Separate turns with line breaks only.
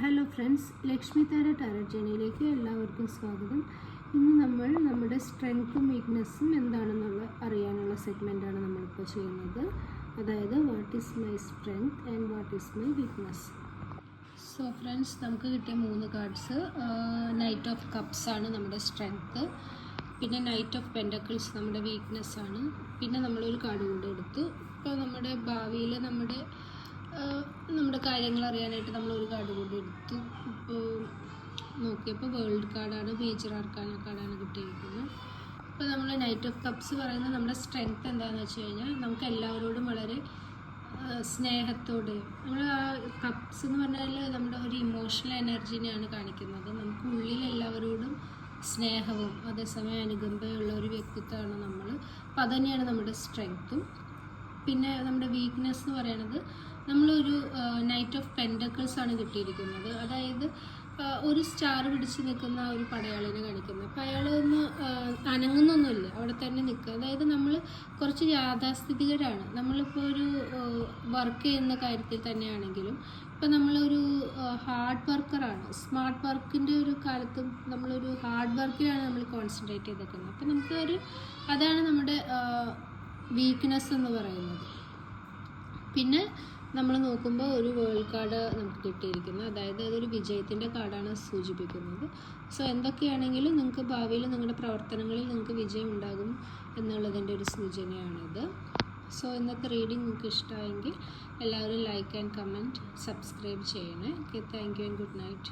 Hello friends, Lakshmi താര tarot ജേണിയിലേക്ക് എല്ലാവർക്കും സ്വാഗതം. ഇന്ന് നമ്മൾ നമ്മുടെ സ്ട്രെങ്ത്തും വീക്ക്നെസ്സും എന്താണെന്നുള്ള അറിയാനുള്ള സെഗ്മെൻറ്റാണ് നമ്മളിപ്പോൾ ചെയ്യുന്നത്. അതായത് what is my strength and what is my weakness. So friends, നമുക്ക് കിട്ടിയ 3 കാർഡ്സ് നൈറ്റ് ഓഫ് കപ്സ് ആണ് നമ്മുടെ സ്ട്രെങ്ത്ത്, പിന്നെ നൈറ്റ് ഓഫ് പെൻഡക്കിൾസ് നമ്മുടെ വീക്ക്നെസ് ആണ്, പിന്നെ നമ്മളൊരു കാർഡ് കൂടെ എടുത്തു. ഇപ്പോൾ നമ്മുടെ ഭാവിയിൽ നമ്മുടെ കാര്യങ്ങൾ അറിയാനായിട്ട് നമ്മളൊരു കാർഡ് കൂടി എടുത്തു. ഇപ്പോൾ നോക്കിയപ്പോൾ വേൾഡ് കാർഡാണ്, മേജർ ആർക്കാന കാർഡാണ് കിട്ടിയിരിക്കുന്നത്. ഇപ്പോൾ നമ്മൾ നൈറ്റ് ഓഫ് കപ്സ് പറയുന്നത് നമ്മുടെ സ്ട്രെങ്ത് എന്താണെന്ന് വെച്ച് കഴിഞ്ഞാൽ നമുക്ക് എല്ലാവരോടും വളരെ സ്നേഹത്തോടെ, നമ്മൾ ആ കപ്സ് എന്ന് പറഞ്ഞാൽ നമ്മുടെ ഒരു ഇമോഷണൽ എനർജീനെയാണ് കാണിക്കുന്നത്. നമുക്ക് ഉള്ളിൽ എല്ലാവരോടും സ്നേഹവും അതേസമയം അനുകമ്പയുള്ള ഒരു വ്യക്തിത്വമാണ് നമ്മൾ. അപ്പോൾ അതുതന്നെയാണ് നമ്മുടെ സ്ട്രെങ്ത്തും. പിന്നെ നമ്മുടെ വീക്ക്നെസ് എന്ന് പറയുന്നത് നമ്മളൊരു നൈറ്റ് ഓഫ് പെൻഡക്കിൾസ് ആണ് കിട്ടിയിരിക്കുന്നത്. അതായത് ഒരു സ്റ്റാർ പിടിച്ച് നിൽക്കുന്ന ഒരു പടയാളിനെ കാണിക്കുന്നത്. അപ്പോൾ അയാളൊന്ന് അനങ്ങുന്നൊന്നുമില്ല, അവിടെ തന്നെ നിൽക്കുക. അതായത് നമ്മൾ കുറച്ച് യാഥാസ്ഥിതികരാണ്. നമ്മളിപ്പോൾ ഒരു വർക്ക് ചെയ്യുന്ന കാര്യത്തിൽ തന്നെയാണെങ്കിലും ഇപ്പോൾ നമ്മളൊരു ഹാർഡ് വർക്കറാണ്. സ്മാർട്ട് വർക്കിൻ്റെ ഒരു കാലത്തും നമ്മളൊരു ഹാർഡ് വർക്കിലാണ് നമ്മൾ കോൺസെൻട്രേറ്റ് ചെയ്തേക്കുന്നത്. അപ്പോൾ അതാണ് നമ്മുടെ വീക്ക്നെസ് എന്ന് പറയുന്നത്. പിന്നെ നമ്മൾ നോക്കുമ്പോൾ ഒരു വേൾഡ് കാർഡ് നമുക്ക് കിട്ടിയിരിക്കുന്നത്, അതായത് അതൊരു വിജയത്തിൻ്റെ കാർഡാണ് സൂചിപ്പിക്കുന്നത്. സോ എന്തൊക്കെയാണെങ്കിലും നിങ്ങൾക്ക് ഭാവിയിൽ നിങ്ങളുടെ പ്രവർത്തനങ്ങളിൽ നിങ്ങൾക്ക് വിജയം ഉണ്ടാകും എന്നുള്ളതിൻ്റെ ഒരു സൂചനയാണിത്. സോ ഇന്നത്തെ റീഡിംഗ് നിങ്ങൾക്ക് ഇഷ്ടമായെങ്കിൽ എല്ലാവരും ലൈക്ക് ആൻഡ് കമൻറ്റ് സബ്സ്ക്രൈബ് ചെയ്യണേ. Okay, thank you and good night.